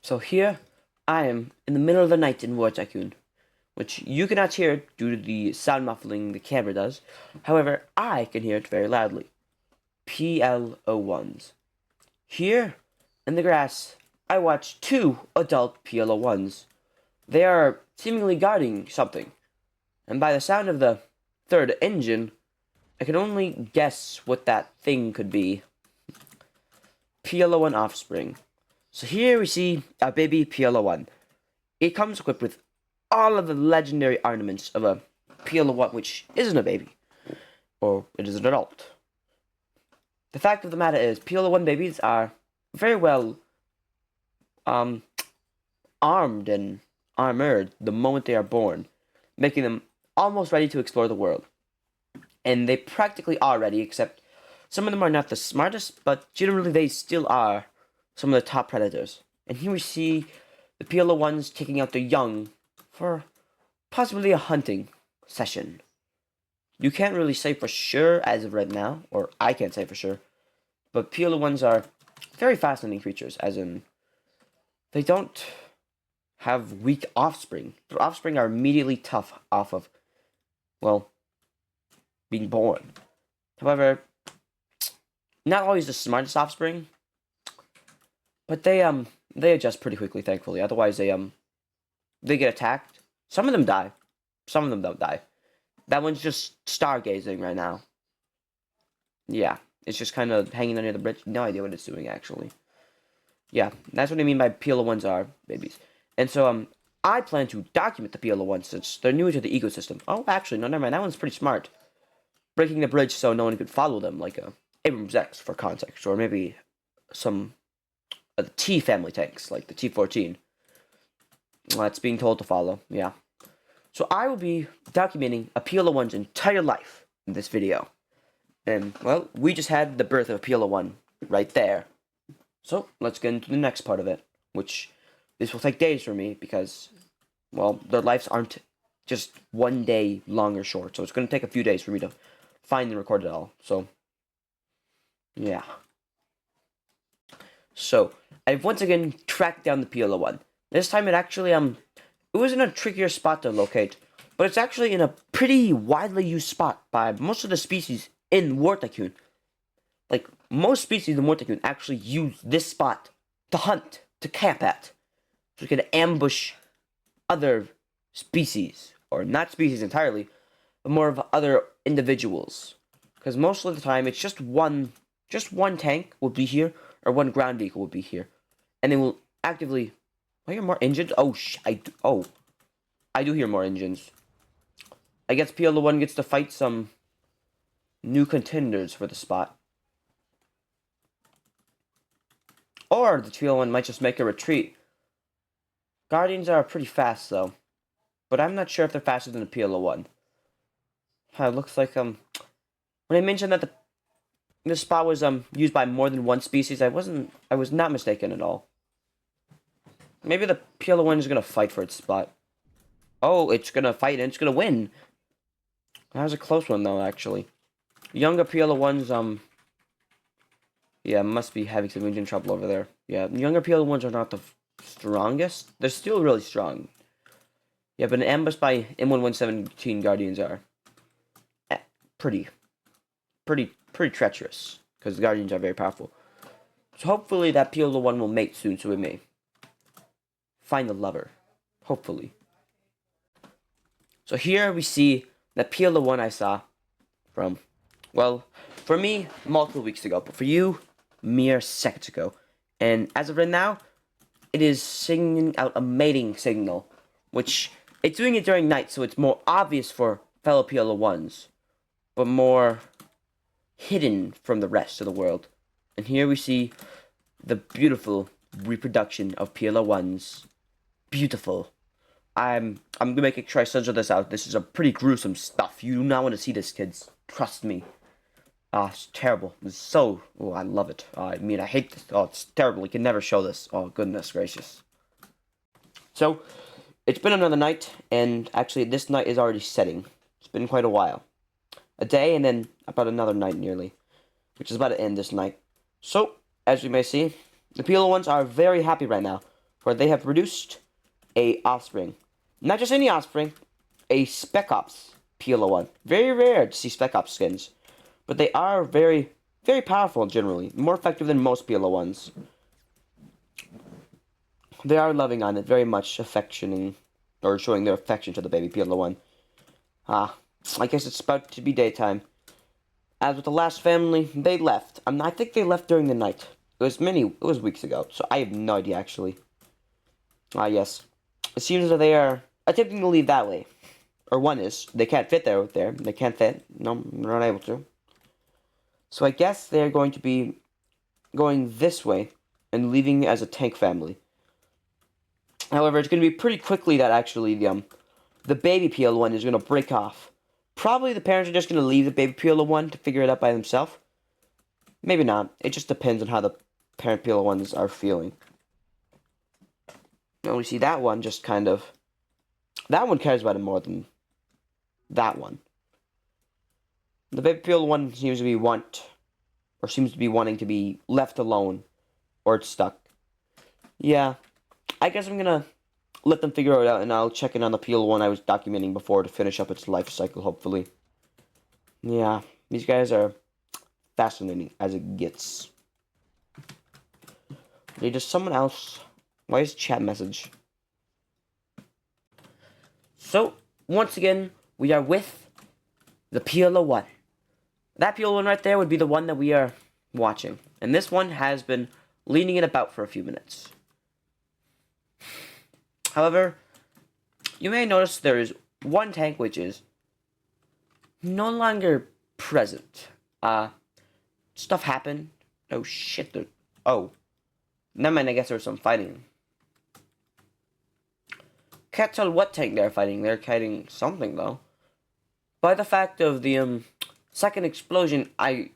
So here, I am in the middle of the night in War Tycoon, which you cannot hear due to the sound muffling the camera does. However, I can hear it very loudly. PL01s. Here, in the grass, I watch two adult PL01s. They are seemingly guarding something, and by the sound of the third engine, I can only guess what that thing could be. PL01 offspring. So here we see a baby PL01. It comes equipped with all of the legendary ornaments of a PL01, which isn't a baby, or it is an adult. The fact of the matter is, PL01 babies are very well armed and armored the moment they are born, making them almost ready to explore the world. And they practically are ready, except some of them are not the smartest, but generally they still are some of the top predators. And here we see the PL01s taking out their young for possibly a hunting session. You can't really say for sure as of right now, or I can't say for sure, but PL01s are very fascinating creatures, as in, they don't have weak offspring. Their offspring are immediately tough off of, well, being born. However, not always the smartest offspring, but they adjust pretty quickly, thankfully. Otherwise, they get attacked. Some of them die. Some of them don't die. That one's just stargazing right now. Yeah, it's just kind of hanging under the bridge. No idea what it's doing, actually. Yeah, that's what I mean by PL01s are babies. And so, I plan to document the PL01s since they're new to the ecosystem. Oh, actually, no, never mind. That one's pretty smart. Breaking the bridge so no one could follow them, like Abrams X for context, or maybe some of the T family tanks, like the T14. That's being told to follow, yeah. So I will be documenting a PL01's entire life in this video. And, well, we just had the birth of a PL01 right there. So, let's get into the next part of it, which this will take days for me because, well, their lives aren't just one day long or short. So it's going to take a few days for me to find and record it all. So, yeah. So, I've once again tracked down the PL01. This time it actually, it was in a trickier spot to locate, but it's actually in a pretty widely used spot by most of the species in War Tycoon. Like, most species in War Tycoon actually use this spot to hunt, to camp at. So you can ambush other species, or not species entirely, but more of other individuals. Because most of the time, it's just one tank will be here, or one ground vehicle will be here. And they will actively... I hear more engines? I do hear more engines. I guess PL01 gets to fight some new contenders for the spot. Or the PL01 might just make a retreat. Guardians are pretty fast, though. But I'm not sure if they're faster than the PL01. It looks like, when I mentioned that this spot was, used by more than one species, I was not mistaken at all. Maybe the PL01 is gonna fight for its spot. Oh, it's gonna fight and it's gonna win. That was a close one, though, actually. Younger PL01s, yeah, must be having some engine trouble over there. Yeah, younger PL01s are not the strongest. They're still really strong. Yeah, but an ambush by M1117 Guardians are pretty treacherous, because the Guardians are very powerful. So hopefully that PL01 will mate soon, so we may find the lover. Hopefully. So here we see the PL01 I saw from, well, for me, multiple weeks ago, but for you, mere seconds ago. And as of right now, it is singing out a mating signal, which it's doing it during night, so it's more obvious for fellow PL01s, but more hidden from the rest of the world. And here we see the beautiful reproduction of PL01s. Beautiful. I'm gonna make sure I censor this out. This is a pretty gruesome stuff. You do not want to see this, kids. Trust me. It's terrible. It's so... Oh, I love it. I mean, I hate this. Oh, it's terrible. You can never show this. Oh, goodness gracious. So, it's been another night, and actually, this night is already setting. It's been quite a while. A day, and then about another night, nearly. Which is about to end this night. So, as you may see, the PL01s are very happy right now. for they have produced a offspring. Not just any offspring, a Spec Ops PL01. Very rare to see Spec Ops skins, but they are very, very powerful generally. More effective than most PL01s. They are loving on it, very much affectioning, or showing their affection to the baby PL01. I guess it's about to be daytime. As with the last family, they left. I think they left during the night. It was weeks ago, so I have no idea actually. Yes. It seems that they are attempting to leave that way. Or one is. They can't fit there. They can't fit. No, they're not able to. So I guess they're going to be going this way and leaving as a tank family. However, it's going to be pretty quickly that actually the baby PL01 is going to break off. Probably the parents are just going to leave the baby PL01 to figure it out by themselves. Maybe not. It just depends on how the parent PL01s are feeling. And we see that one just kind of... That one cares about it more than that one. The baby PL01 seems to be wanting to be left alone. Or it's stuck. Yeah. I guess I'm gonna let them figure it out, and I'll check in on the PL01 I was documenting before to finish up its life cycle, hopefully. Yeah, these guys are fascinating as it gets. They just someone else. Why is chat message? So, once again, we are with the PL01. That PL01 right there would be the one that we are watching. And this one has been leaning it about for a few minutes. However, you may notice there is one tank which is no longer present. Stuff happened. Oh shit, oh. Never mind, I guess there was some fighting. Can't tell what tank they're fighting. They're fighting something, though. By the fact of the, second explosion, I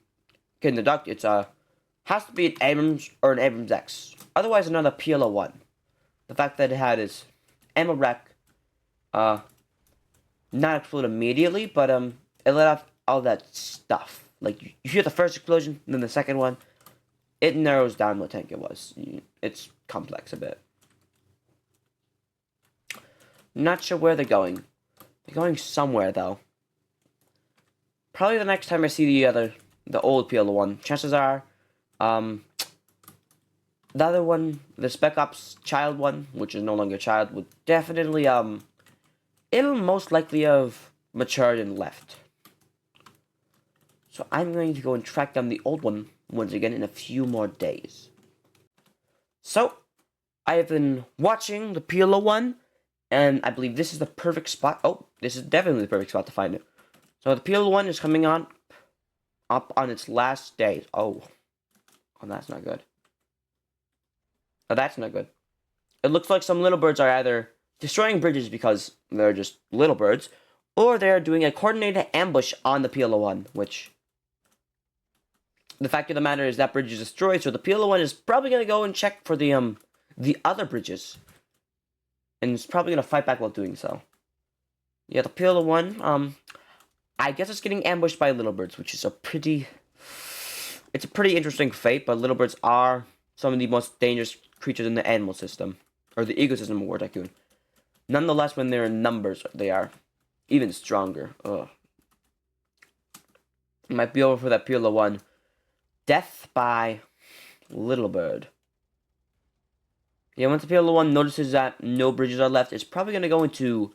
can deduct it's, has to be an Abrams or an Abrams X. Otherwise, another PL01. The fact that it had is ammo rack, not explode immediately, but, it let off all that stuff. Like, you hear the first explosion, and then the second one, it narrows down what tank it was. It's complex a bit. Not sure where they're going. They're going somewhere, though. Probably the next time I see the old PL01, chances are, the other one, the Spec Ops child one, which is no longer a child, would definitely, it'll most likely have matured and left. So I'm going to go and track down the old one once again in a few more days. So, I have been watching the PL01, and I believe this is the perfect spot. Oh, this is definitely the perfect spot to find it. So the PL01 is coming up on its last days. Oh, that's not good. Oh, that's not good. It looks like some little birds are either destroying bridges because they're just little birds, or they're doing a coordinated ambush on the PL01, which... The fact of the matter is that bridge is destroyed, so the PL01 is probably going to go and check for the other bridges. And it's probably going to fight back while doing so. Yeah, the PL01, I guess it's getting ambushed by little birds, which is it's a pretty interesting fate, but little birds are some of the most dangerous creatures in the animal system, or the ecosystem of War Tycoon. Nonetheless, when they're in numbers, they are even stronger. Ugh. It might be over for that PL01. Death by little bird. Yeah, once the PL01 notices that no bridges are left, it's probably going to go into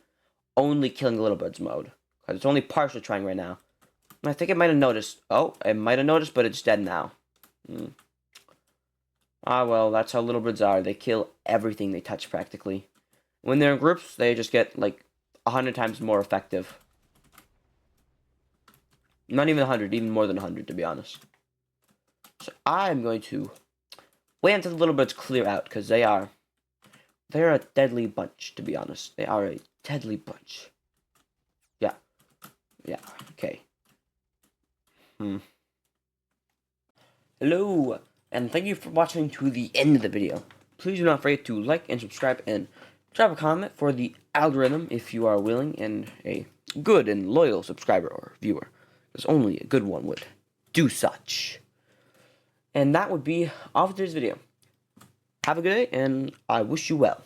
only killing little birds mode. Because it's only partially trying right now. And I think it might have noticed. Oh, it might have noticed, but it's dead now. Ah, well, that's how little birds are. They kill everything they touch, practically. When they're in groups, they just get, like, 100 times more effective. Not even 100, even more than 100, to be honest. So I'm going to wait until the little birds clear out, because they're a deadly bunch, to be honest. They are a deadly bunch. Yeah, okay. Hello, and thank you for watching to the end of the video. Please do not forget to like and subscribe, and drop a comment for the algorithm if you are willing, and a good and loyal subscriber or viewer, because only a good one would do such. And that would be all for today's video. Have a good day, and I wish you well.